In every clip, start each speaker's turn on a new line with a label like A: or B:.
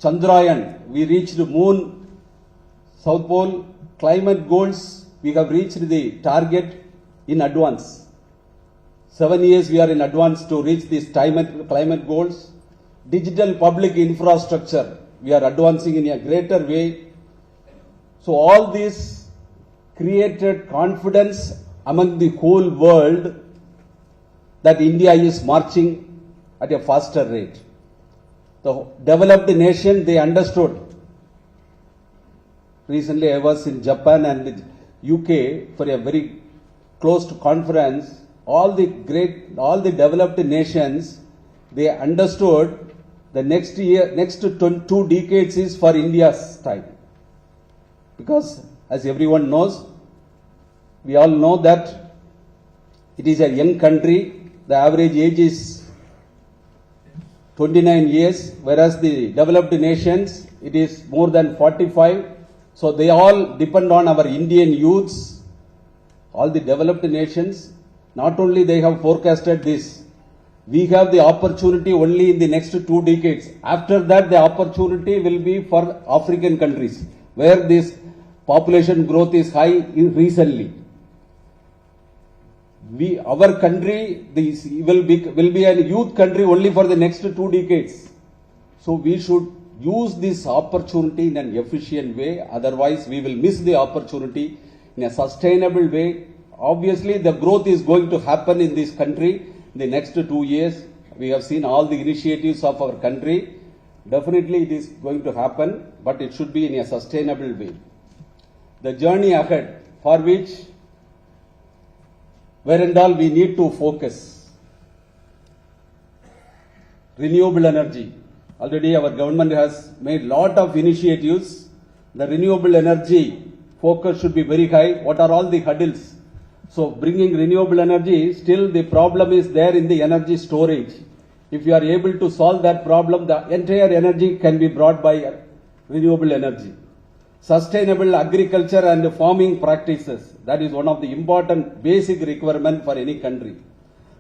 A: Chandrayaan, we reached moon, South Pole, climate goals, we have reached the target in advance. 7 years we are in advance to reach these climate goals. Digital public infrastructure, we are advancing in a greater way. So all this created confidence among the whole world that India is marching at a faster rate. The developed nation, they understood. Recently I was in Japan and UK for a very close conference. All the developed nations, they understood the next 2 decades is for India's time. Because as everyone knows, we all know that it is a young country. The average age is 29 years, whereas the developed nations, it is more than 45. So they all depend on our Indian youths. All the developed nations, not only they have forecasted this, we have the opportunity only in the next 2 decades. After that, the opportunity will be for African countries, where this population growth is high recently. Our country will be a youth country only for the next 2 decades. So we should use this opportunity in an efficient way. Otherwise, we will miss the opportunity in a sustainable way. Obviously, the growth is going to happen in this country in the next 2 years. We have seen all the initiatives of our country. Definitely, it is going to happen, but it should be in a sustainable way. The journey ahead, for which where and all we need to focus. Renewable energy. Already our government has made lot of initiatives. The renewable energy focus should be very high. What are all the hurdles? So bringing renewable energy, still the problem is there in the energy storage. If you are able to solve that problem, the entire energy can be brought by renewable energy. Sustainable agriculture and farming practices. That is one of the important basic requirement for any country.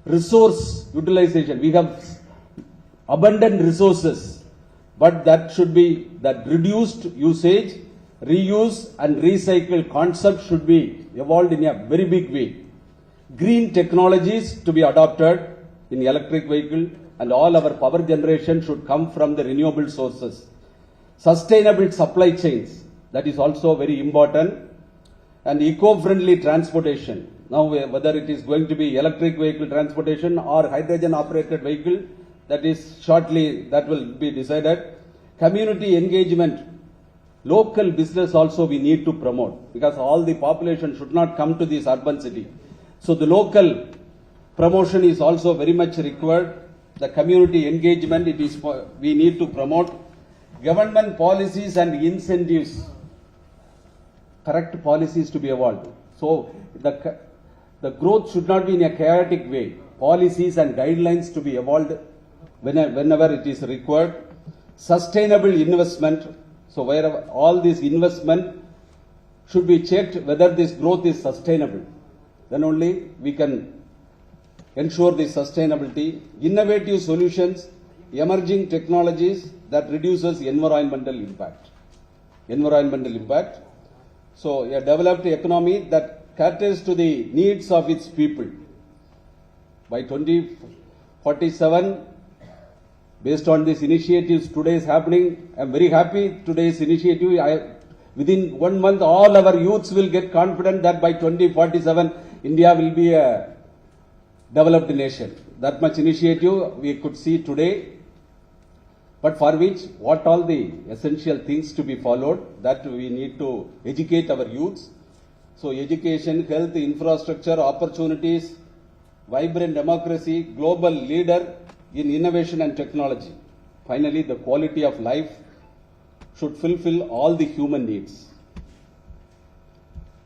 A: Resource utilization. We have abundant resources, but that should be that reduced usage, reuse and recycle concept should be evolved in a very big way. Green technologies to be adopted in electric vehicle, and all our power generation should come from the renewable sources. Sustainable supply chains. That is also very important. And eco-friendly transportation. Now, whether it is going to be electric vehicle transportation or hydrogen operated vehicle, that is shortly, that will be decided. Community engagement. Local business also we need to promote, because all the population should not come to this urban city. So the local promotion is also very much required. The community engagement, we need to promote. Government policies and incentives. Correct policies to be evolved. So the growth should not be in a chaotic way. Policies and guidelines to be evolved whenever it is required. Sustainable investment. So wherever all this investment should be checked whether this growth is sustainable. Then only we can ensure the sustainability. Innovative solutions, emerging technologies that reduces environmental impact. So a developed economy that caters to the needs of its people. By 2047, based on these initiatives today is happening, I am very happy today's initiative. Within 1 month, all our youths will get confident that by 2047, India will be a developed nation. That much initiative we could see today. But for which, what all the essential things to be followed, that we need to educate our youths. So education, health, infrastructure, opportunities, vibrant democracy, global leader in innovation and technology. Finally, the quality of life should fulfill all the human needs.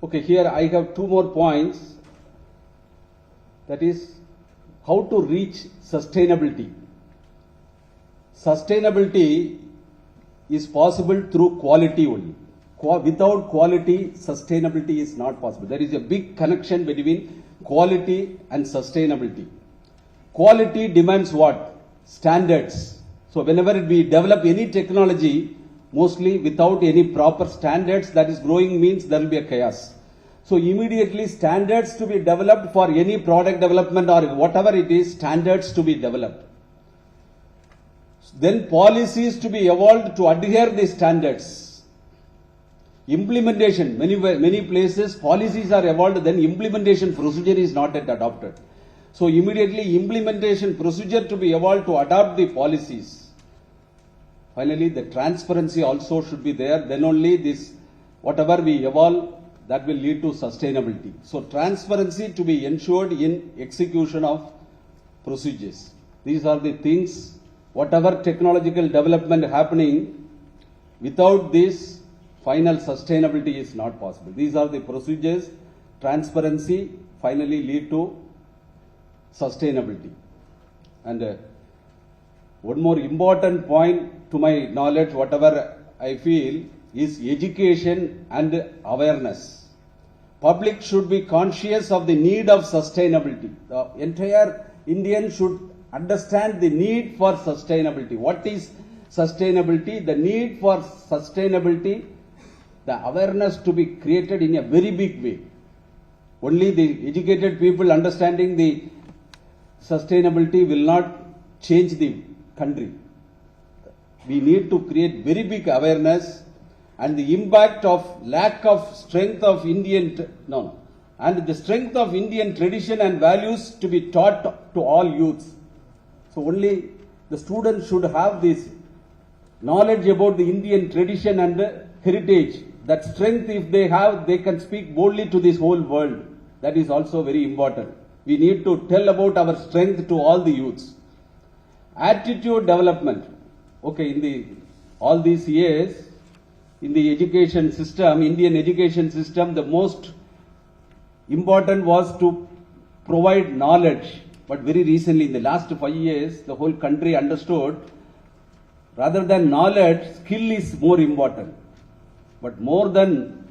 A: Okay, here I have 2 more points. That is, how to reach sustainability. Sustainability is possible through quality only. Without quality, sustainability is not possible. There is a big connection between quality and sustainability. Quality demands what? Standards. So whenever we develop any technology, mostly without any proper standards that is growing means there will be a chaos. So immediately standards to be developed for any product development or whatever it is, standards to be developed. Then policies to be evolved to adhere the standards. Implementation, many places policies are evolved, then implementation procedure is not yet adopted. So immediately implementation procedure to be evolved to adopt the policies. Finally, the transparency also should be there. Then only this, whatever we evolve, that will lead to sustainability. So transparency to be ensured in execution of procedures. These are the things, whatever technological development happening, without this, final sustainability is not possible. These are the procedures, transparency finally lead to sustainability. And one more important point to my knowledge, whatever I feel, is education and awareness. Public should be conscious of the need of sustainability. The entire Indian should understand the need for sustainability. What is sustainability? The need for sustainability, the awareness to be created in a very big way. Only the educated people understanding the sustainability will not change the country. We need to create very big awareness and the impact of lack of strength of and the strength of Indian tradition and values to be taught to all youths. So only the students should have this knowledge about the Indian tradition and heritage. That strength, if they have, they can speak boldly to this whole world. That is also very important. We need to tell about our strength to all the youths. Attitude development. Okay, in all these years, in the education system, Indian education system, the most important was to provide knowledge. But very recently, in the last 5 years, the whole country understood, rather than knowledge, skill is more important. But more than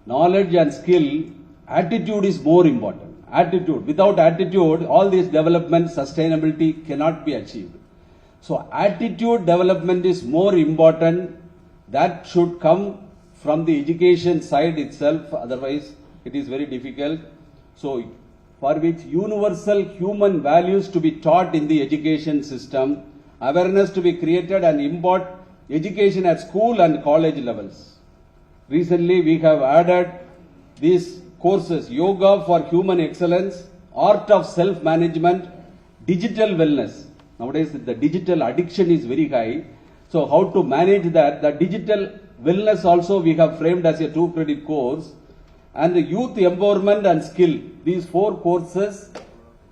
A: knowledge and skill, attitude is more important. Attitude. Without attitude, all this development, sustainability cannot be achieved. So attitude development is more important. That should come from the education side itself. Otherwise, it is very difficult. So for which universal human values to be taught in the education system, awareness to be created and impart education at school and college levels. Recently, we have added these courses, yoga for human excellence, art of self-management, digital wellness. Nowadays, the digital addiction is very high. So how to manage that? The digital wellness also we have framed as a 2-credit course. And the youth empowerment and skill. These 4 courses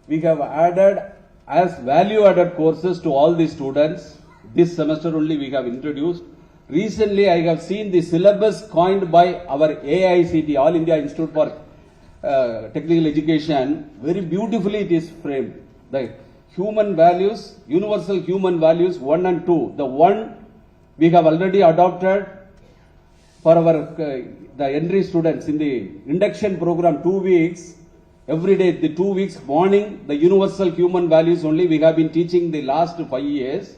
A: we have added as value-added courses to all the students. This semester only we have introduced. Recently, I have seen the syllabus coined by our AICT, All India Institute for Technical Education. Very beautifully it is framed. The human values, universal human values 1 and 2. The 1 we have already adopted for our the entry students in the induction program 2 weeks. Every day, the 2 weeks morning, the universal human values only we have been teaching the last 5 years.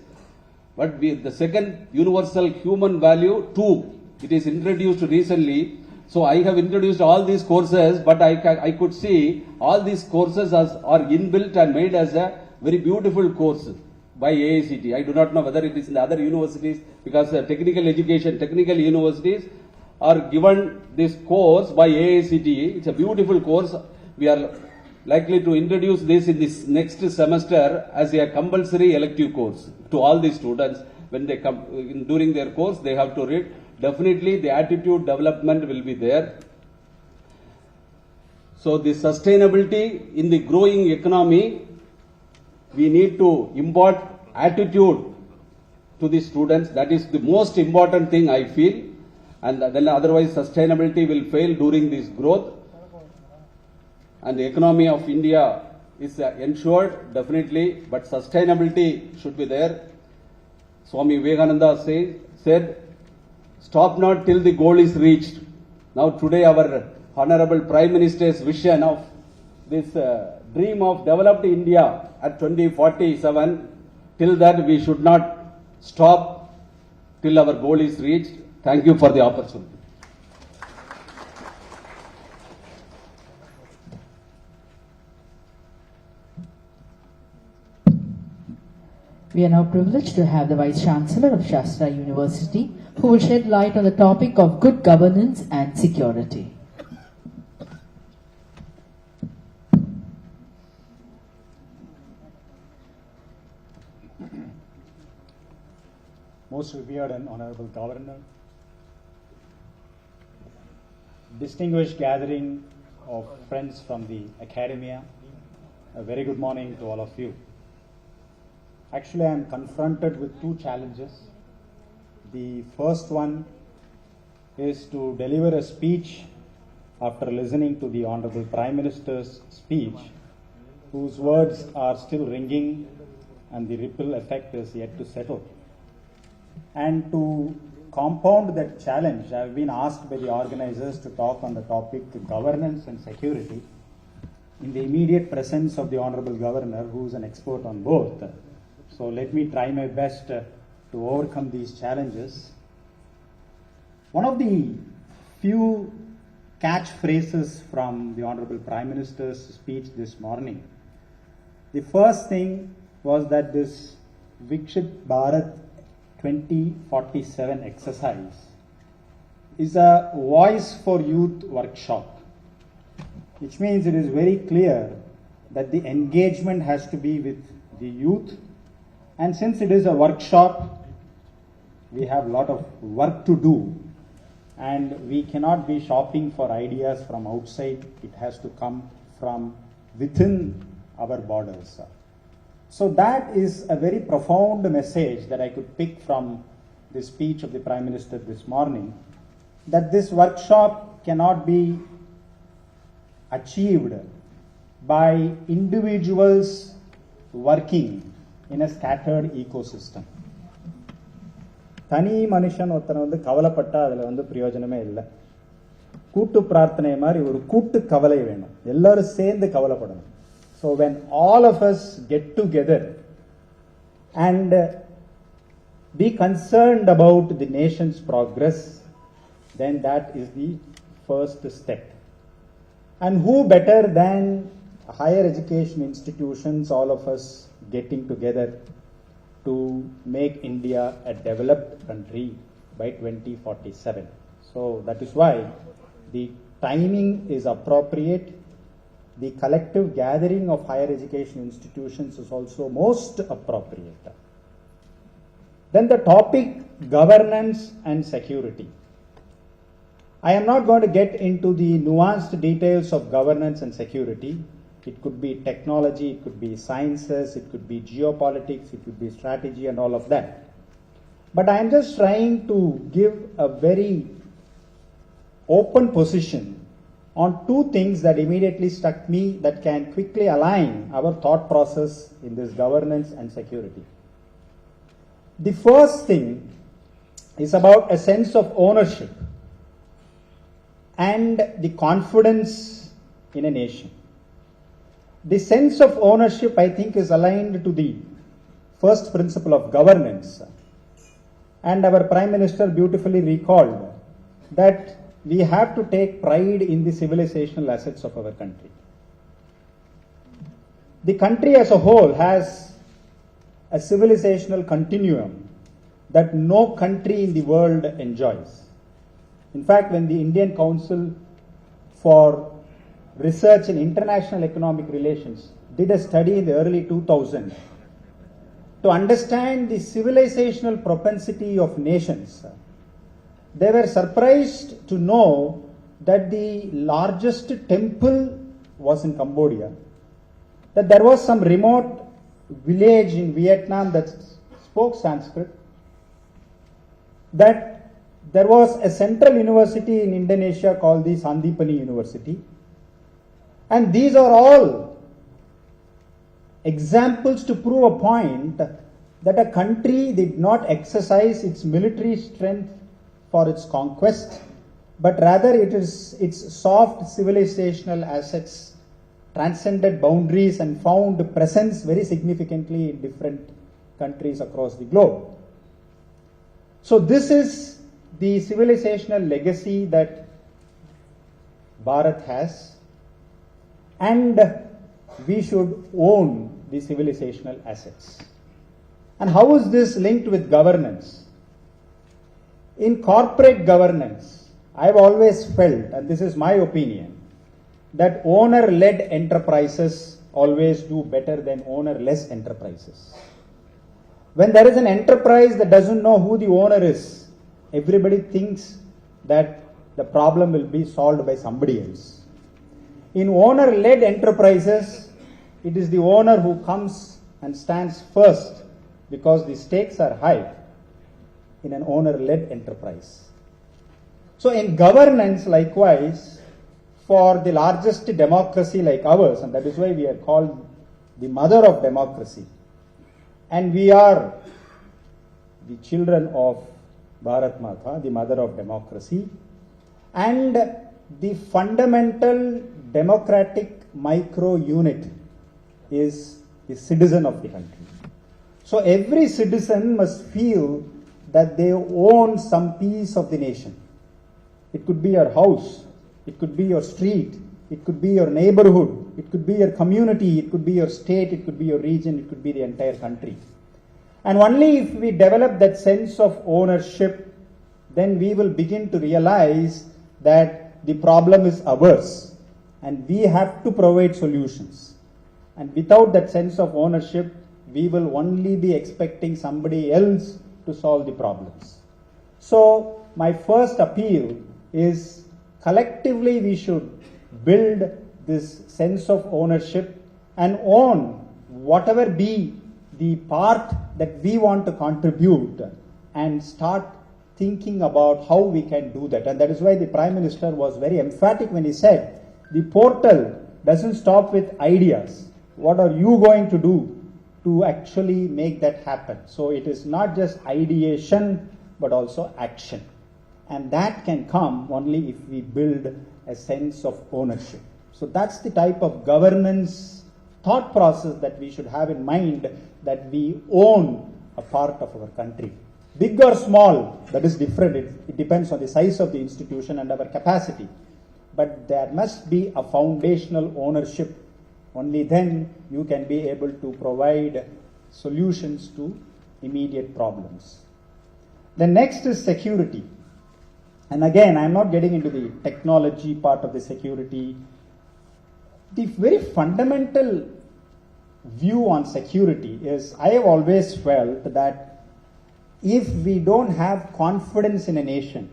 A: But the second universal human value 2, it is introduced recently. So I have introduced all these courses, but I could see all these courses are inbuilt and made as a very beautiful course by AICT. I do not know whether it is in the other universities, because technical education, technical universities are given this course by AICT. It's a beautiful course. We are likely to introduce this in this next semester as a compulsory elective course to all the students. When they come during their course, they have to read. Definitely the attitude development will be there. So the sustainability in the growing economy, we need to impart attitude to the students. That is the most important thing I feel. And then otherwise sustainability will fail during this growth. And the economy of India is ensured definitely, but sustainability should be there. Swami Vivekananda said, stop not till the goal is reached. Now today our Honorable Prime Minister's vision of this dream of developed India at 2047 Till that, we should not stop till our goal is reached. Thank you for the opportunity.
B: We are now privileged to have the Vice Chancellor of Shastra University, who will shed light on the topic of good governance and security.
C: Most revered and honorable Governor, distinguished gathering of friends from the academia, a very good morning to all of you. Actually, I am confronted with two challenges. The first one is to deliver a speech after listening to the Honorable Prime Minister's speech, whose words are still ringing and the ripple effect is yet to settle. And to compound that challenge, I have been asked by the organizers to talk on the topic governance and security in the immediate presence of the Honorable Governor, who is an expert on both. So let me try my best to overcome these challenges. One of the few catchphrases from the Honorable Prime Minister's speech this morning, the first thing was that this Vikshit Bharat 2047 exercise is a voice for youth workshop, which means it is very clear that the engagement has to be with the youth. And since it is a workshop, we have a lot of work to do, and we cannot be shopping for ideas from outside. It has to come from within our borders. So that is a very profound message that I could pick from the speech of the Prime Minister this morning, that this workshop cannot be achieved by individuals working in a scattered ecosystem. தனி மனுஷன் ஒருத்தனை வந்து கவலைப்பட்டா அதுல வந்து பிரயோஜனமே இல்லை. கூட்டு பிரார்த்தனை மாதிரி ஒரு கூட்டு கவலை வேணும், எல்லாரும் சேர்ந்து கவலைப்படணும். So when all of us get together and be concerned about the nation's progress, then that is the first step. And who better than higher education institutions, all of us getting together to make India a developed country by 2047. So that is why the timing is appropriate. The collective gathering of higher education institutions is also most appropriate. Then the topic governance and security. I am not going to get into the nuanced details of governance and security. It could be technology, it could be sciences, it could be geopolitics, it could be strategy and all of that. But I am just trying to give a very open position on two things that immediately struck me that can quickly align our thought process in this governance and security. The first thing is about a sense of ownership and the confidence in a nation. The sense of ownership, I think, is aligned to the first principle of governance. And our Prime Minister beautifully recalled that we have to take pride in the civilizational assets of our country. The country as a whole has a civilizational continuum that no country in the world enjoys. In fact, when the Indian Council for Research in International Economic Relations did a study in the early 2000s to understand the civilizational propensity of nations, they were surprised to know that the largest temple was in Cambodia, that there was some remote village in Vietnam that spoke Sanskrit, that there was a central university in Indonesia called the Sandipani University. And these are all examples to prove a point that a country did not exercise its military strength for its conquest, but rather it is its soft civilizational assets transcended boundaries and found presence very significantly in different countries across the globe. So this is the civilizational legacy that Bharat has, and we should own the civilizational assets. And how is this linked with governance? In corporate governance, I've always felt, and this is my opinion, that owner-led enterprises always do better than owner-less enterprises. When there is an enterprise that doesn't know who the owner is, everybody thinks that the problem will be solved by somebody else. In owner-led enterprises, it is the owner who comes and stands first because the stakes are high in an owner-led enterprise. So in governance, likewise, for the largest democracy like ours, and that is why we are called the mother of democracy, and we are the children of Bharat Mata, the mother of democracy, and the fundamental democratic micro unit is the citizen of the country. So every citizen must feel that they own some piece of the nation. It could be your house, it could be your street, it could be your neighborhood, it could be your community, it could be your state, it could be your region, it could be the entire country. And only if we develop that sense of ownership, then we will begin to realize that the problem is ours and we have to provide solutions. And without that sense of ownership, we will only be expecting somebody else to solve the problems. So my first appeal is collectively we should build this sense of ownership and own whatever be the part that we want to contribute and start thinking about how we can do that. And that is why the Prime Minister was very emphatic when he said the portal doesn't stop with ideas. What are you going to do to actually make that happen? So it is not just ideation but also action. And that can come only if we build a sense of ownership. So that's the type of governance thought process that we should have in mind, that we own a part of our country. Big or small, that is different. It depends on the size of the institution and our capacity. But there must be a foundational ownership. Only then you can be able to provide solutions to immediate problems. The next is security. And again, I'm not getting into the technology part of the security. The very fundamental view on security is, I have always felt that if we don't have confidence in a nation,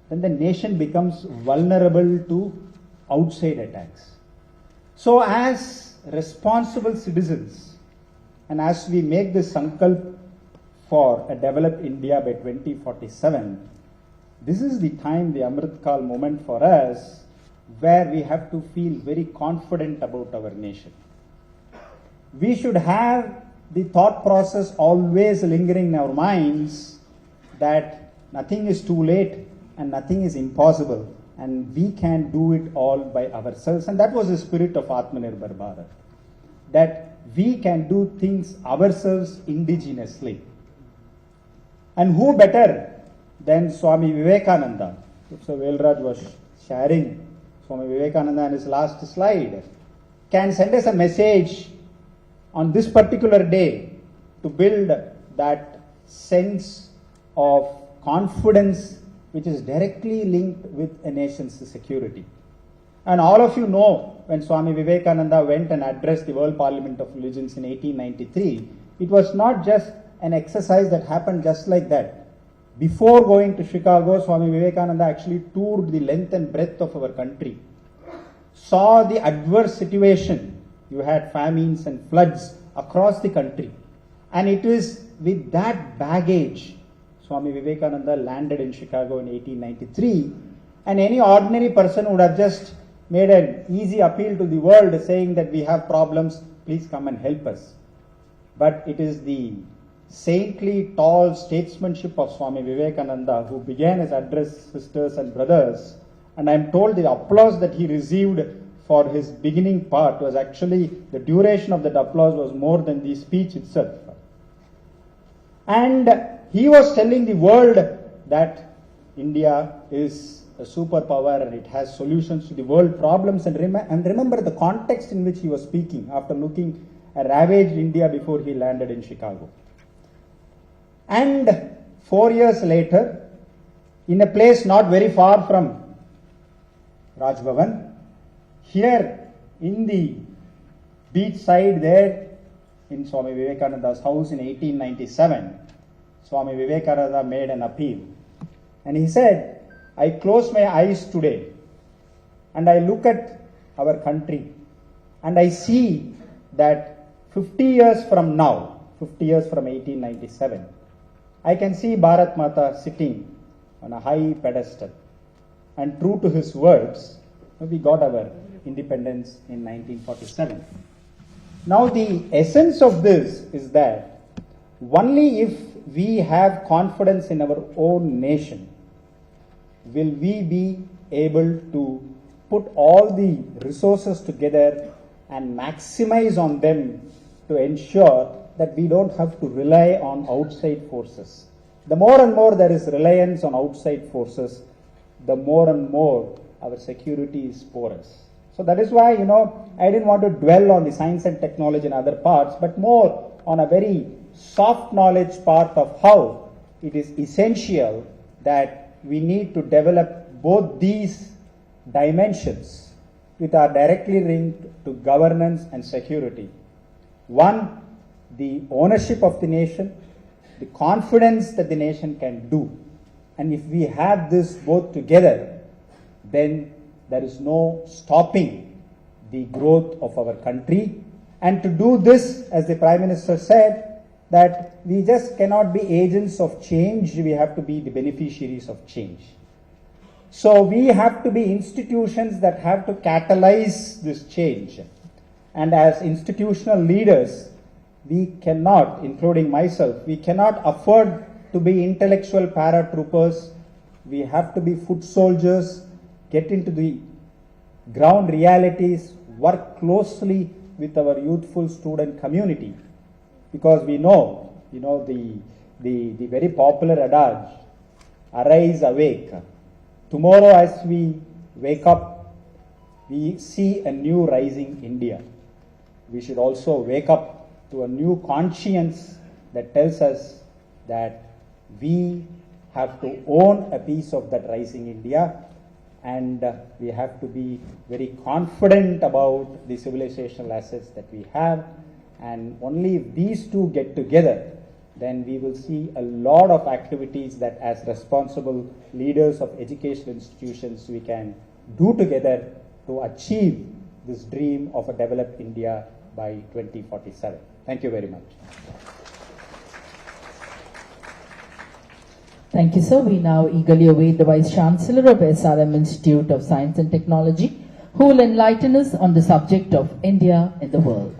C: then the nation becomes vulnerable to outside attacks. So as responsible citizens, and as we make this sankalp for a developed India by 2047, this is the time, the Amrit Kal moment for us, where we have to feel very confident about our nation. We should have the thought process always lingering in our minds that nothing is too late and nothing is impossible, and we can do it all by ourselves. And that was the spirit of Atmanirbhar Bharat, that we can do things ourselves indigenously. And who better than Swami Vivekananda? So Velraj was sharing, Swami Vivekananda in his last slide can send us a message on this particular day to build that sense of confidence which is directly linked with a nation's security. And all of you know, when Swami Vivekananda went and addressed the World Parliament of Religions in 1893, it was not just an exercise that happened just like that. Before going to Chicago, Swami Vivekananda actually toured the length and breadth of our country, saw the adverse situation. You had famines and floods across the country. And it is with that baggage, Swami Vivekananda landed in Chicago in 1893. And any ordinary person would have just made an easy appeal to the world saying that we have problems, please come and help us. But it is the saintly, tall statesmanship of Swami Vivekananda who began his address, sisters and brothers. And I am told the applause that he received for his beginning part was actually, the duration of that applause was more than the speech itself. And he was telling the world that India is a superpower and it has solutions to the world problems. And remember the context in which he was speaking after looking at ravaged India before he landed in Chicago. And 4 years later, in a place not very far from Raj Bhavan, here in the beach side there in Swami Vivekananda's house in 1897, Swami Vivekananda made an appeal. And he said, I close my eyes today and I look at our country and I see that 50 years from now, 50 years from 1897, I can see Bharat Mata sitting on a high pedestal. And true to his words, we got our independence in 1947. Now the essence of this is that only if we have confidence in our own nation will we be able to put all the resources together and maximize on them to ensure that we don't have to rely on outside forces. The more and more there is reliance on outside forces, the more and more our security is porous. So that is why, I didn't want to dwell on the science and technology and other parts, but more on a very soft knowledge part of how it is essential that we need to develop both these dimensions which are directly linked to governance and security. One, the ownership of the nation, the confidence that the nation can do. And if we have this both together, then there is no stopping the growth of our country. And to do this, as the Prime Minister said, that we just cannot be agents of change, we have to be the beneficiaries of change. So we have to be institutions that have to catalyze this change. And as institutional leaders, we cannot, including myself, we cannot afford to be intellectual paratroopers. We have to be foot soldiers, get into the ground realities, work closely with our youthful student community. Because we know, the very popular adage, arise awake. Tomorrow as we wake up, we see a new rising India. We should also wake up to a new conscience that tells us that we have to own a piece of that rising India, and we have to be very confident about the civilizational assets that we have. And only if these two get together, then we will see a lot of activities that as responsible leaders of educational institutions we can do together to achieve this dream of a developed India by 2047. Thank you very much.
B: Thank you, sir. We now eagerly await the Vice Chancellor of SRM Institute of Science and Technology, who will enlighten us on the subject of India in the world.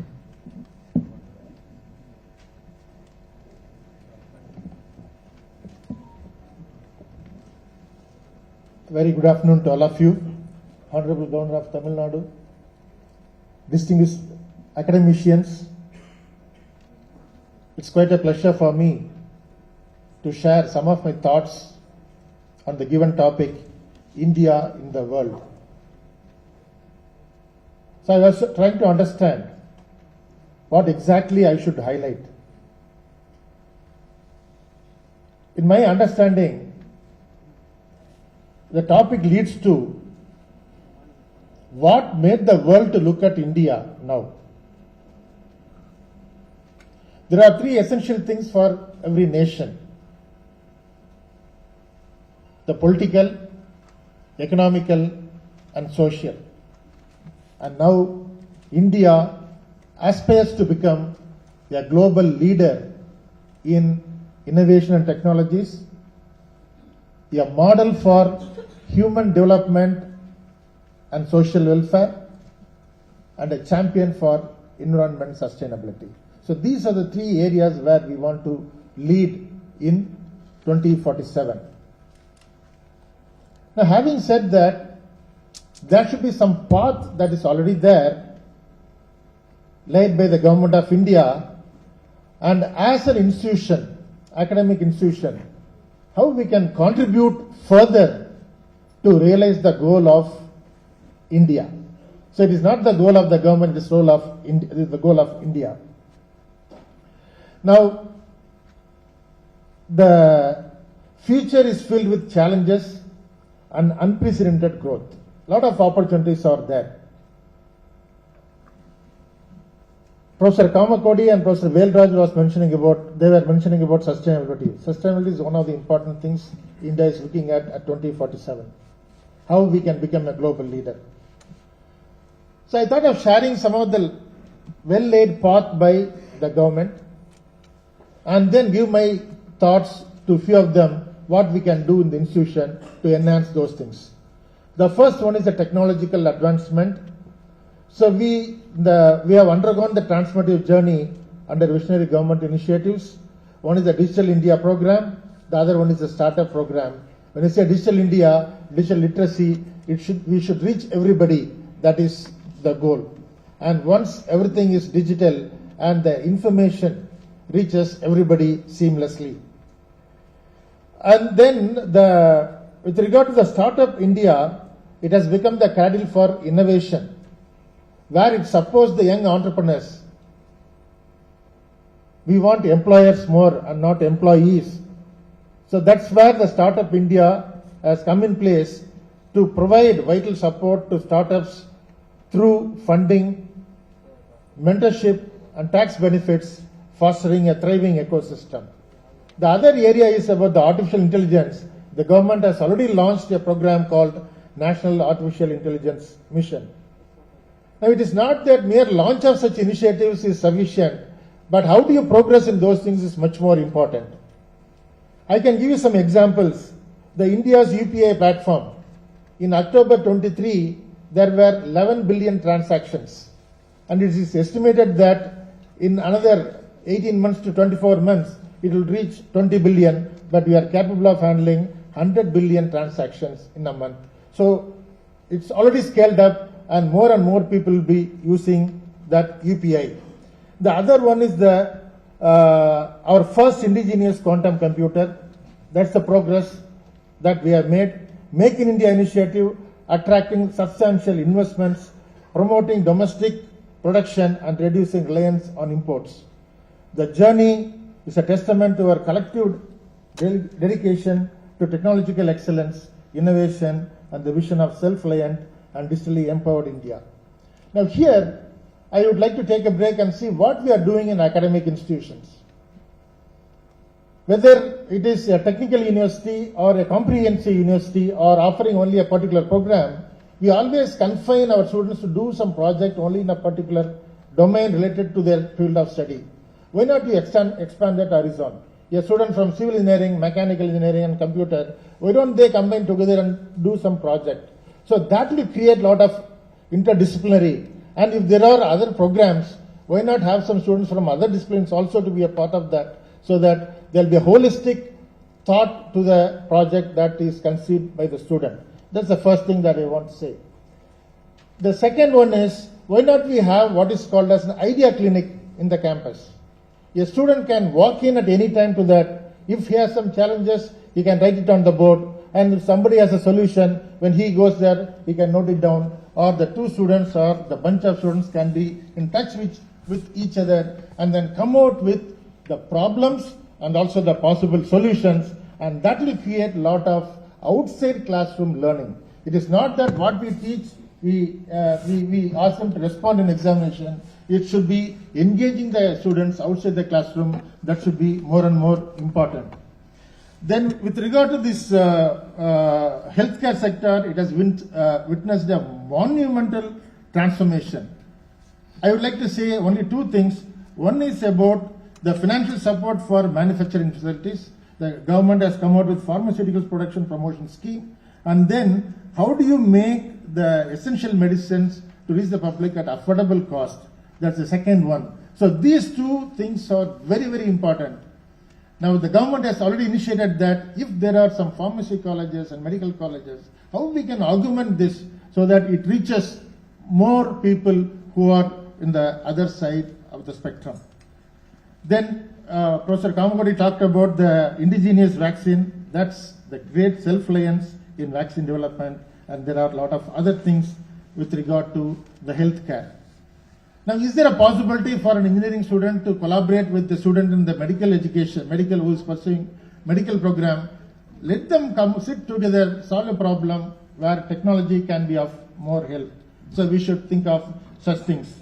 D: Very good afternoon to all of you. Honorable Governor of Tamil Nadu, distinguished academicians, it's quite a pleasure for me to share some of my thoughts on the given topic, India in the world. So I was trying to understand what exactly I should highlight. In my understanding, the topic leads to what made the world to look at India now. There are three essential things for every nation: the political, economical, and social. And now India aspires to become a global leader in innovation and technologies, a model for human development and social welfare, and a champion for environment sustainability. So these are the three areas where we want to lead in 2047. Now, having said that, there should be some path that is already there, laid by the Government of India, and as an institution, academic institution, how we can contribute further to realize the goal of India. So it is not the goal of the government, it is the goal of India. Now, the future is filled with challenges and unprecedented growth. A lot of opportunities are there. Professor Kamakodi and Professor Velraj were mentioning about sustainability. Sustainability is one of the important things India is looking at 2047. How we can become a global leader. So I thought of sharing some of the well-laid path by the government and then give my thoughts to a few of them, what we can do in the institution to enhance those things. The first one is the technological advancement. So we have undergone the transformative journey under visionary government initiatives. One is the Digital India program, the other one is the startup program. When I say Digital India, digital literacy, we should reach everybody. That is the goal. And once everything is digital and the information reaches everybody seamlessly. And then with regard to the Startup India, it has become the cradle for innovation, where it supports the young entrepreneurs. We want employers more and not employees. So that's where the Startup India has come in place to provide vital support to startups through funding, mentorship and tax benefits, fostering a thriving ecosystem. The other area is about the artificial intelligence. The government has already launched a program called National Artificial Intelligence Mission. Now it is not that mere launch of such initiatives is sufficient, but how do you progress in those things is much more important. I can give you some examples. The India's UPI platform. In October 23, there were 11 billion transactions. And it is estimated that in another 18 months to 24 months, it will reach 20 billion, but we are capable of handling 100 billion transactions in a month. So it's already scaled up and more people will be using that UPI. The other one is our first indigenous quantum computer. That's the progress that we have made. Make in India initiative, attracting substantial investments, promoting domestic production and reducing reliance on imports. The journey is a testament to our collective dedication to technological excellence, innovation and the vision of self-reliant and digitally empowered India. Now here, I would like to take a break and see what we are doing in academic institutions. Whether it is a technical university or a comprehensive university or offering only a particular program, we always confine our students to do some project only in a particular domain related to their field of study. Why not we expand that horizon? A student from civil engineering, mechanical engineering and computer, why don't they combine together and do some project? So that will create a lot of interdisciplinary. And if there are other programs, why not have some students from other disciplines also to be a part of that, so that there will be a holistic thought to the project that is conceived by the student. That's the first thing that I want to say. The second one is, why not we have what is called as an idea clinic in the campus? A student can walk in at any time to that. If he has some challenges, he can write it on the board. And if somebody has a solution, when he goes there, he can note it down. Or the two students or the bunch of students can be in touch with each other and then come out with the problems and also the possible solutions. And that will create a lot of outside classroom learning. It is not that what we teach, we ask them to respond in examination. It should be engaging the students outside the classroom. That should be more and more important. Then with regard to this healthcare sector, it has witnessed a monumental transformation. I would like to say only two things. One is about the financial support for manufacturing facilities. The government has come out with pharmaceuticals production promotion scheme. And then how do you make the essential medicines to reach the public at affordable cost? That's the second one. So these two things are very, very important. Now the government has already initiated that if there are some pharmacy colleges and medical colleges, how we can augment this so that it reaches more people who are in the other side of the spectrum. Then Professor Kamagodi talked about the indigenous vaccine. That's the great self-reliance in vaccine development, and there are a lot of other things with regard to the healthcare. Now, is there a possibility for an engineering student to collaborate with the student in the medical education, medical who is pursuing medical program? Let them come sit together, solve a problem where technology can be of more help. So we should think of such things.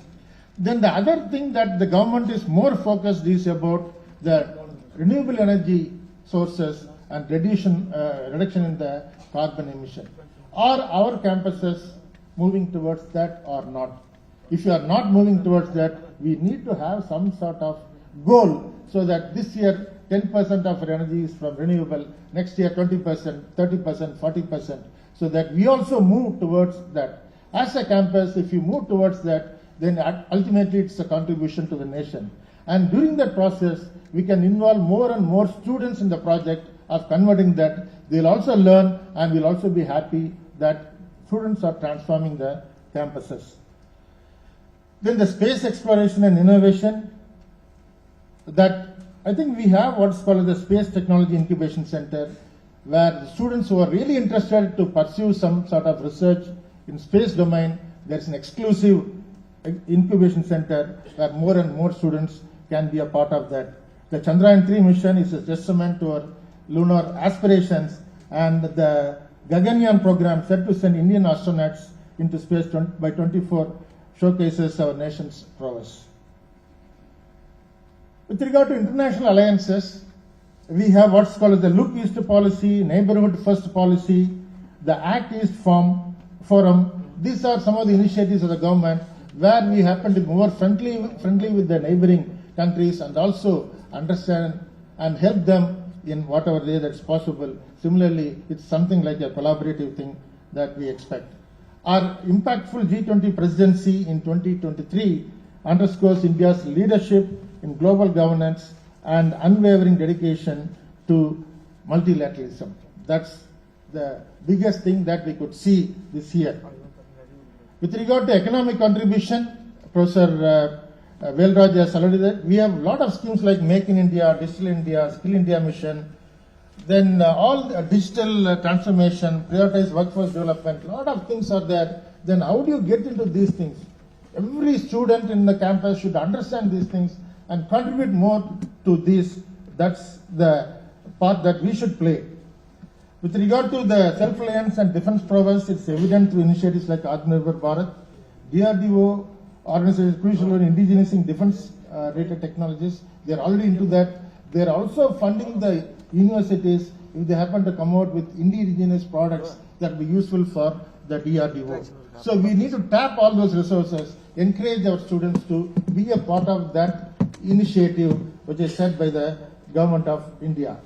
D: Then the other thing that the government is more focused is about the renewable energy sources and reduction in the carbon emission. Are our campuses moving towards that or not? If you are not moving towards that, we need to have some sort of goal so that this year 10% of our energy is from renewable, next year 20%, 30%, 40%, so that we also move towards that. As a campus, if you move towards that, then ultimately it's a contribution to the nation. And during that process, we can involve more and more students in the project of converting that. They'll also learn and we'll also be happy that students are transforming the campuses. Then the space exploration and innovation, that I think we have what's called the Space Technology Incubation Center, where the students who are really interested to pursue some sort of research in space domain, there's an exclusive incubation center where more and more students can be a part of that. The Chandrayaan-3 mission is a testament to our lunar aspirations, and the Gaganyaan program set to send Indian astronauts into space by 24 showcases our nation's prowess. With regard to international alliances, we have what's called the Look East policy, Neighborhood First policy, the Act East Forum. These are some of the initiatives of the government where we happen to be more friendly with the neighboring countries and also understand and help them in whatever way that's possible. Similarly, it's something like a collaborative thing that we expect. Our impactful G20 presidency in 2023 underscores India's leadership in global governance and unwavering dedication to multilateralism. That's the biggest thing that we could see this year. With regard to economic contribution, Professor Velraj has alluded that we have a lot of schemes like Make in India, Digital India, Skill India Mission, then all digital transformation, prioritized workforce development, a lot of things are there. Then how do you get into these things? Every student in the campus should understand these things and contribute more to this. That's the part that we should play. With regard to the self-reliance and defense prowess, it's evident through initiatives like Atmanirbhar Bharat. DRDO organization is crucial in indigenizing defense-related technologies. They are already into that. They are also funding the universities if they happen to come out with indigenous products that will be useful for the DRDO. So we need to tap all those resources, encourage our students to be a part of that initiative which is set by the government of India.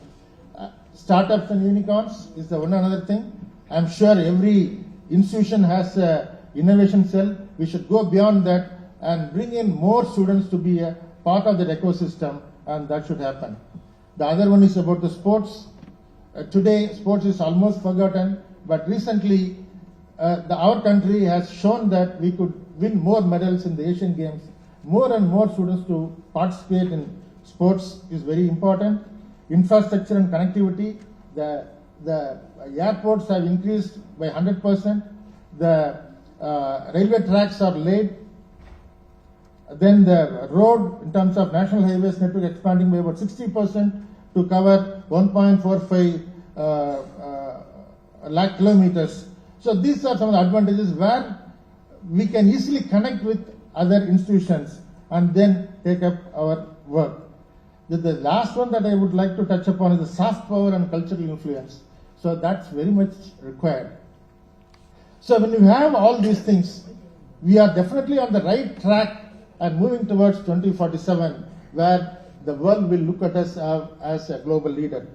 D: Startups and unicorns is the one another thing. I'm sure every institution has an innovation cell. We should go beyond that and bring in more students to be a part of that ecosystem, and that should happen. The other one is about the sports. Today, sports is almost forgotten, but recently our country has shown that we could win more medals in the Asian Games. More and more students to participate in sports is very important. Infrastructure and connectivity, the airports have increased by 100%. The railway tracks are laid. Then the road, in terms of national highways network, expanding by about 60% to cover 1.45 lakh kilometers. So these are some of the advantages where we can easily connect with other institutions and then take up our work. The last one that I would like to touch upon is the soft power and cultural influence. So that's very much required. So when you have all these things, we are definitely on the right track and moving towards 2047, where the world will look at us as a global leader.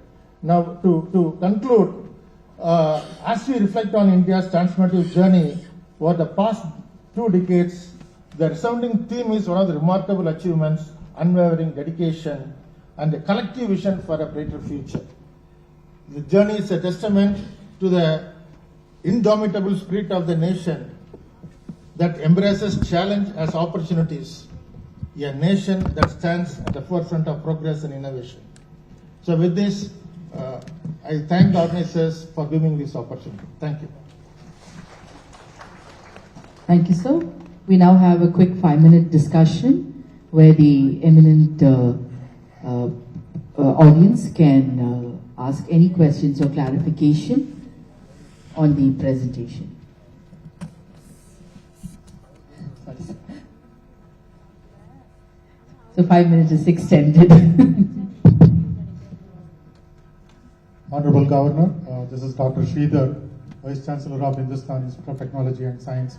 D: Now, to conclude, as we reflect on India's transformative journey over the past 2 decades, the resounding theme is one of the remarkable achievements, unwavering dedication, and a collective vision for a brighter future. The journey is a testament to the indomitable spirit of the nation that embraces challenge as opportunities. a nation that stands at the forefront of progress and innovation. So with this, I thank the organizers for giving this opportunity. Thank you.
B: Thank you, sir. We now have a quick 5-minute discussion where the eminent audience can ask any questions or clarification on the presentation. Sorry, sir. So 5 minutes is extended.
E: Honorable Governor, this is Dr. Sridhar, Vice Chancellor of Hindustan Institute of Technology and Science.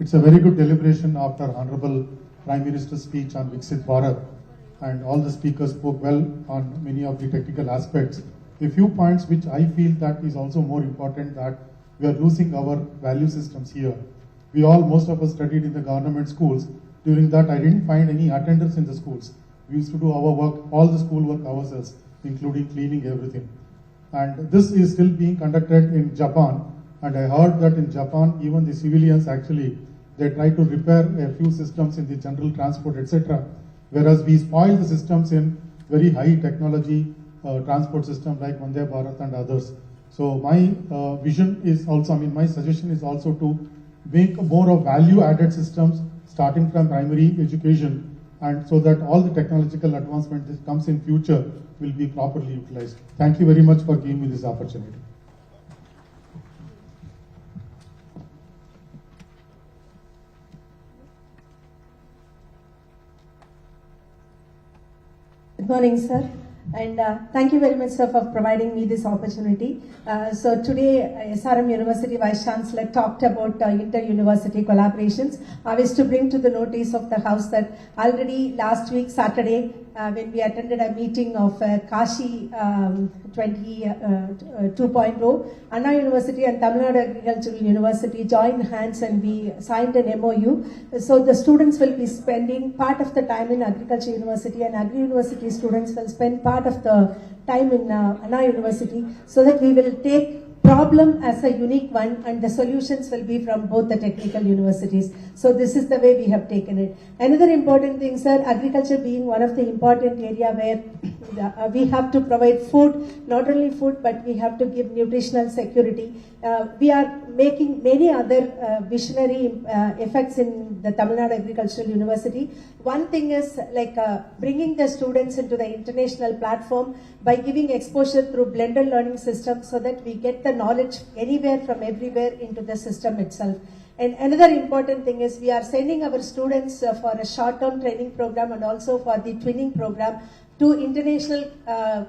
E: It's a very good deliberation after Honorable Prime Minister's speech on Vikshit Bharat, and all the speakers spoke well on many of the technical aspects. A few points which I feel that is also more important, that we are losing our value systems here. Most of us studied in the government schools. During that, I didn't find any attendance in the schools. We used to do our work, all the school work ourselves, including cleaning everything. And this is still being conducted in Japan. And I heard that in Japan, even the civilians actually, they try to repair a few systems in the general transport, etc. Whereas we spoil the systems in very high technology transport system like Vande Bharat and others. So my vision is also, my suggestion is also to make more of value-added systems starting from primary education, and so that all the technological advancement that comes in future will be properly utilized. Thank you very much for giving me this opportunity.
F: Good morning, sir. And thank you very much, sir, for providing me this opportunity. So today, SRM University Vice Chancellor talked about inter-university collaborations. I wish to bring to the notice of the House that already last week, Saturday, when we attended a meeting of Kashi 2.0, Anna University and Tamil Nadu Agricultural University joined hands and we signed an MOU. So the students will be spending part of the time in Agriculture University, and Agri University students will spend part of the time in Anna University, so that we will take problem as a unique one and the solutions will be from both the technical universities. So this is the way we have taken it. Another important thing, sir, agriculture being one of the important area where we have to provide food, not only food, but we have to give nutritional security. We are making many other visionary effects in the Tamil Nadu Agricultural University. One thing is like bringing the students into the international platform by giving exposure through blended learning system, so that we get the knowledge anywhere from everywhere into the system itself. And another important thing is we are sending our students for a short-term training program and also for the twinning program to international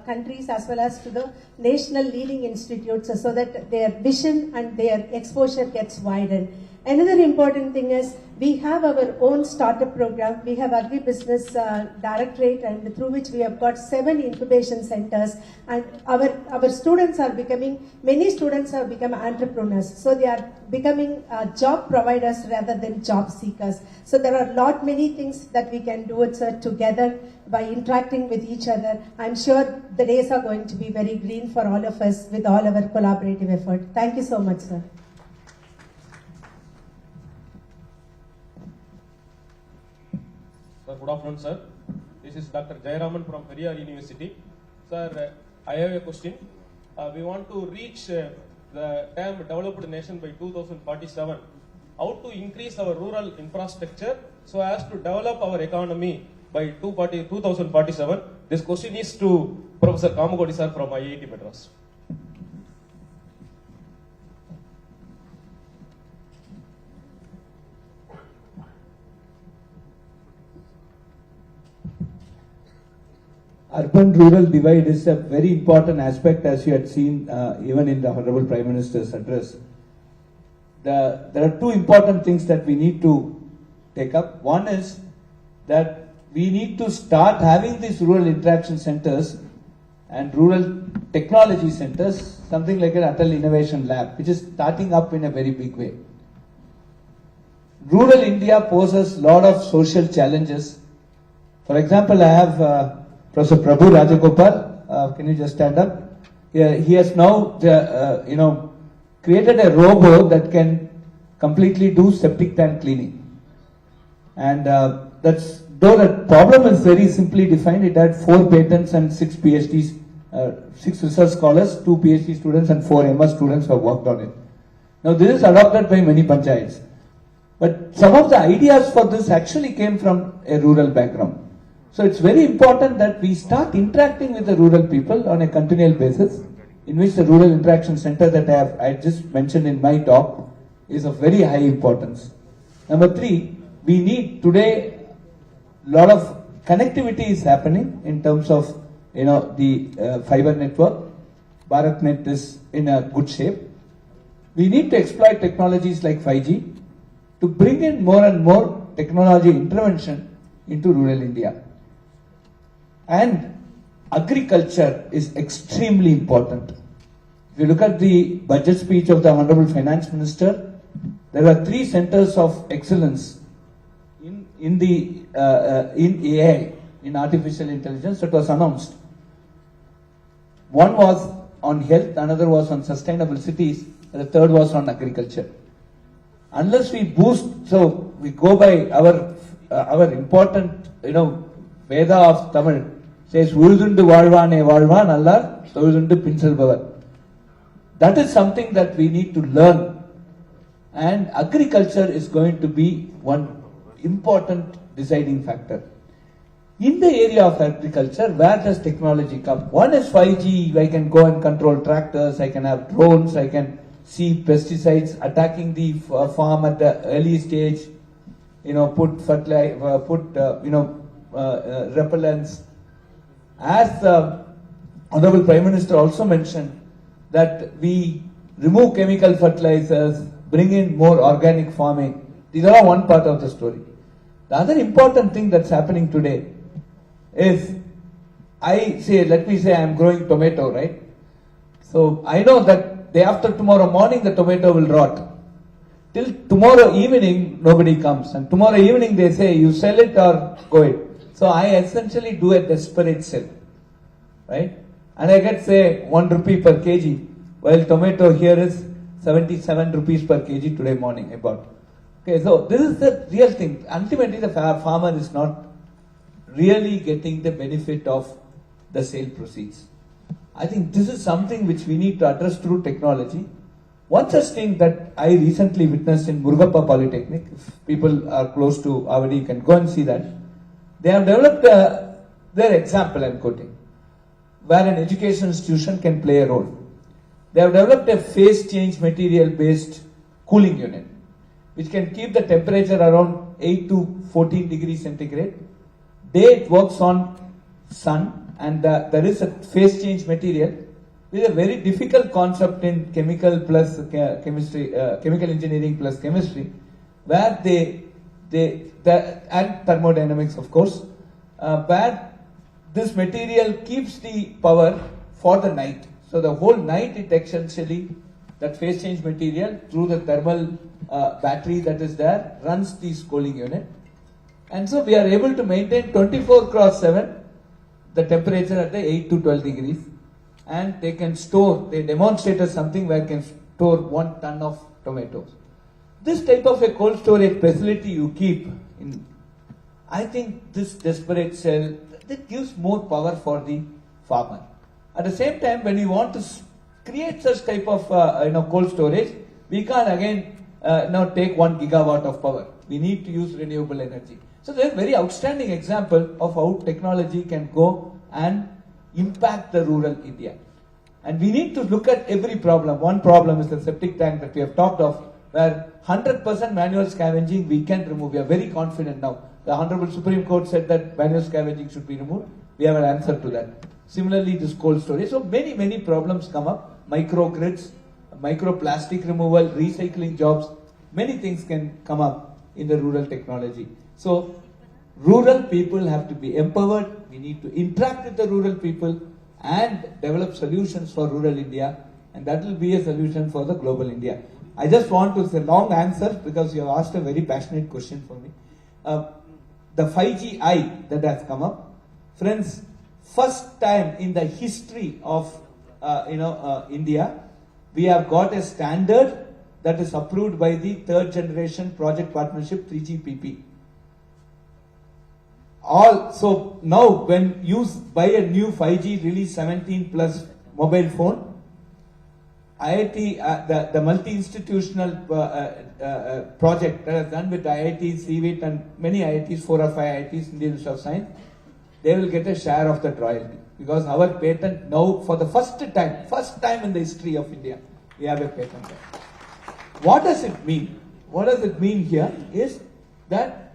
F: countries as well as to the national leading institutes, so that their vision and their exposure gets widened. Another important thing is we have our own startup program. We have Agribusiness Directorate, and through which we have got 7 incubation centers. And our students are becoming, many students have become entrepreneurs. So they are becoming job providers rather than job seekers. So there are many things that we can do it, sir, together by interacting with each other. I'm sure the days are going to be very green for all of us with all our collaborative effort. Thank you so much, sir.
G: Good afternoon, sir. This is Dr. Jayaraman from Periyar University. Sir, I have a question. We want to reach the term developed nation by 2047. How to increase our rural infrastructure so as to develop our economy by 2047? This question is to Professor Kamagodi, sir, from IIT Madras.
H: Urban-rural divide is a very important aspect, as you had seen even in the Honorable Prime Minister's address. There are 2 important things that we need to take up. One is that we need to start having these rural interaction centers and rural technology centers, something like an Atal Innovation Lab, which is starting up in a very big way. Rural India poses a lot of social challenges. For example, I have Professor Prabhu Rajagopal, can you just stand up? He has now, created a robot that can completely do septic tank cleaning, and those though the problem is very simply defined, it had 4 patents and 6 PhDs, 6 research scholars, 2 PhD students and 4 MS students have worked on it. Now this is adopted by many panchayats. But some of the ideas for this actually came from a rural background. So it's very important that we start interacting with the rural people on a continual basis, in which the Rural Interaction Center that I just mentioned in my talk is of very high importance. Number 3, we need today a lot of connectivity is happening in terms of the fiber network. BharatNet is in a good shape. We need to exploit technologies like 5G to bring in more and more technology intervention into rural India. And agriculture is extremely important. If you look at the budget speech of the Honorable Finance Minister, there are 3 centers of excellence in AI, in artificial intelligence, that was announced. One was on health, another was on sustainable cities, and the third was on agriculture. Unless we boost, so we go by our important, Veda of Tamil says, "Urudundu Valvane Valvan Allah, Urudundu Pinsal Bavar." That is something that we need to learn, and agriculture is going to be one important deciding factor. In the area of agriculture, where does technology come? One is 5G, I can go and control tractors, I can have drones, I can see pesticides attacking the farm at the early stage, put fertilizer, repellents. As the Honorable Prime Minister also mentioned, that we remove chemical fertilizers, bring in more organic farming. These are all one part of the story. The other important thing that's happening today is, let me say I am growing tomato, right? So I know that day after tomorrow morning the tomato will rot. Till tomorrow evening nobody comes, and tomorrow evening they say you sell it or go it. So I essentially do a desperate sell, right? And I get say 1 rupee per kg, while tomato here is 77 rupees per kg today morning I bought. Okay, so this is the real thing. Ultimately the farmer is not really getting the benefit of the sale proceeds. I think this is something which we need to address through technology. One such thing that I recently witnessed in Murugappa Polytechnic, if people are close to Avadi, you can go and see that. They have developed their example, I am quoting, where an education institution can play a role. They have developed a phase change material based cooling unit, which can keep the temperature around 8 to 14 degrees centigrade. Day it works on sun, and there is a phase change material with a very difficult concept in chemical plus chemistry, chemical engineering plus chemistry, where and thermodynamics of course, where this material keeps the power for the night. So the whole night it essentially, that phase change material through the thermal battery that is there runs the cooling unit. And so we are able to maintain 24/7 the temperature at the 8 to 12 degrees, and they can store, they demonstrated something where can store 1 ton of tomatoes. This type of a cold storage facility you keep in, I think this desperate sell, that gives more power for the farmer. At the same time, when you want to create such type of cold storage, we can't again now take 1 gigawatt of power. We need to use renewable energy. So there's a very outstanding example of how technology can go and impact the rural India. And we need to look at every problem. One problem is the septic tank that we have talked of, where 100% manual scavenging we can remove. We are very confident now. The Honorable Supreme Court said that manual scavenging should be removed. We have an answer to that. Similarly, this cold storage. So many problems come up. Microgrids, microplastic removal, recycling jobs. Many things can come up in the rural technology. So rural people have to be empowered. We need to interact with the rural people and develop solutions for rural India, and that will be a solution for the global India. I just want to say long answer because you have asked a very passionate question for me. The 5G that has come up, friends, first time in the history of India, we have got a standard that is approved by the third generation project partnership 3GPP. So now when you buy a new 5G release 17 plus mobile phone, IIT, the multi-institutional project that is done with IIT, CVIT and many IITs, 4 or 5 IITs, Indian Institute of Science, they will get a share of that royalty. Because our patent now, for the first time in the history of India, we have a patent there. What does it mean? What does it mean here is that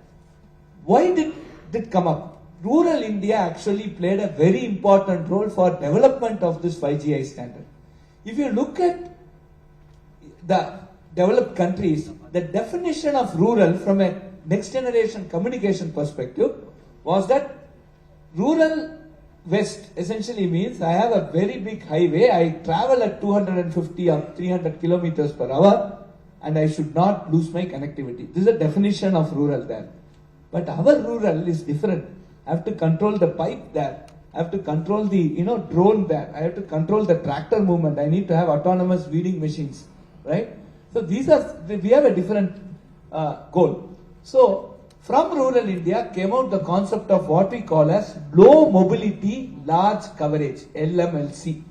H: why did it come up? Rural India actually played a very important role for development of this 5GI standard. If you look at the developed countries, the definition of rural from a next generation communication perspective was that rural west essentially means I have a very big highway, I travel at 250 or 300 kilometers per hour and I should not lose my connectivity. This is a definition of rural there. But our rural is different. I have to control the pipe there. I have to control the drone there. I have to control the tractor movement. I need to have autonomous weeding machines, right? So we have a different goal. So from rural India came out the concept of what we call as low mobility, large coverage, LMLC.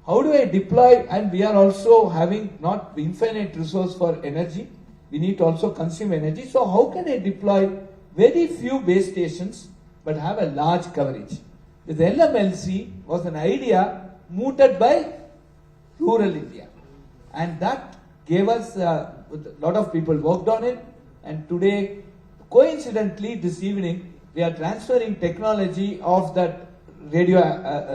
H: How do I deploy? And we are also having not infinite resource for energy. We need to also consume energy. So how can I deploy very few base stations but have a large coverage? This LMLC was an idea mooted by rural India. And that gave us, a lot of people worked on it. And today, coincidentally, this evening, we are transferring technology of that radio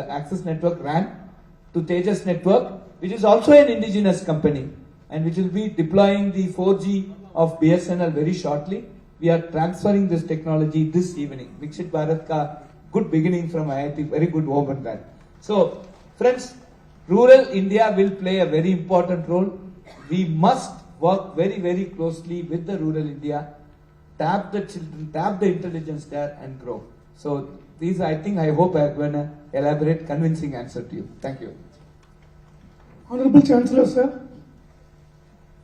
H: access network RAN to Tejas network, which is also an indigenous company and which will be deploying the 4G of BSNL very shortly. We are transferring this technology this evening. Vikshit Bharat ka good beginning from IIT, very good work on that. So, friends, rural India will play a very important role. We must work very, very closely with the rural India, tap the children, tap the intelligence there and grow. So, these I hope I have an elaborate, convincing answer to you. Thank you.
I: Honorable Chancellor, sir,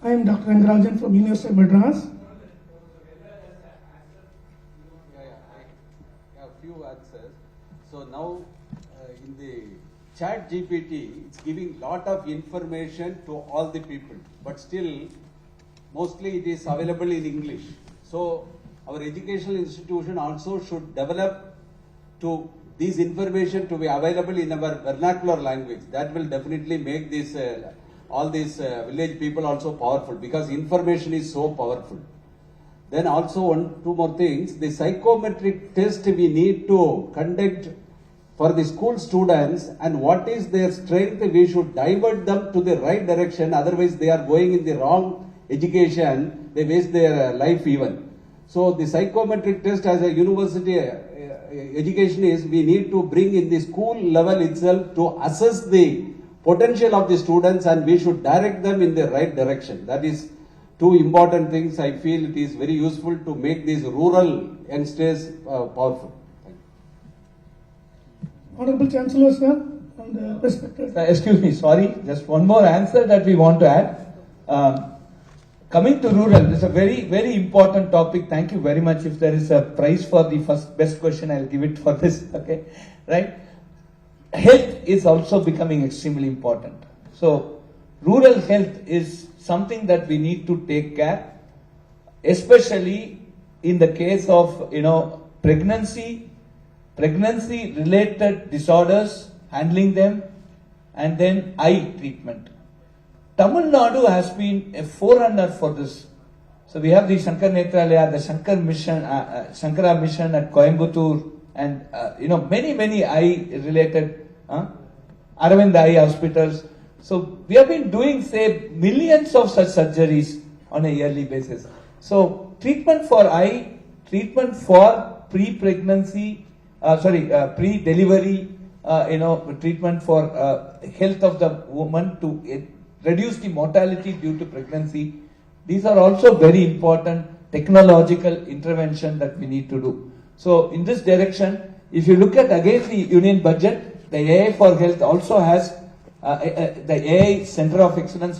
I: I am Dr. Rangarajan from University of Madras.
A: A few answers. So now in the chat GPT, it's giving lot of information to all the people, but still mostly it is available in English. So our educational institution also should develop to this information to be available in our vernacular language. That will definitely make this all these village people also powerful, because information is so powerful. Then also two more things. The psychometric test we need to conduct for the school students, and what is their strength, we should divert them to the right direction. Otherwise they are going in the wrong education, they waste their life even. So the psychometric test as a university education is, we need to bring in the school level itself to assess the potential of the students, and we should direct them in the right direction. That is two important things. I feel it is very useful to make these rural youngsters powerful.
I: Honorable Chancellor, sir, from the perspective.
H: Excuse me, sorry, just one more answer that we want to add. Coming to rural, this is a very, very important topic. Thank you very much. If there is a prize for the first best question, I'll give it for this. Okay, right? Health is also becoming extremely important. So, rural health is something that we need to take care, especially in the case of pregnancy related disorders, handling them, and then eye treatment. Tamil Nadu has been a forerunner for this. So we have the Shankar Netralaya, the Shankara mission at Coimbatore, and many eye related Aravind Eye hospitals. So we have been doing, say, millions of such surgeries on a yearly basis. So treatment for eye, treatment for pre-pregnancy, pre-delivery, treatment for health of the woman to reduce the mortality due to pregnancy. These are also very important technological intervention that we need to do. So in this direction, if you look at again the union budget, the AI for Health also has the AI Center of Excellence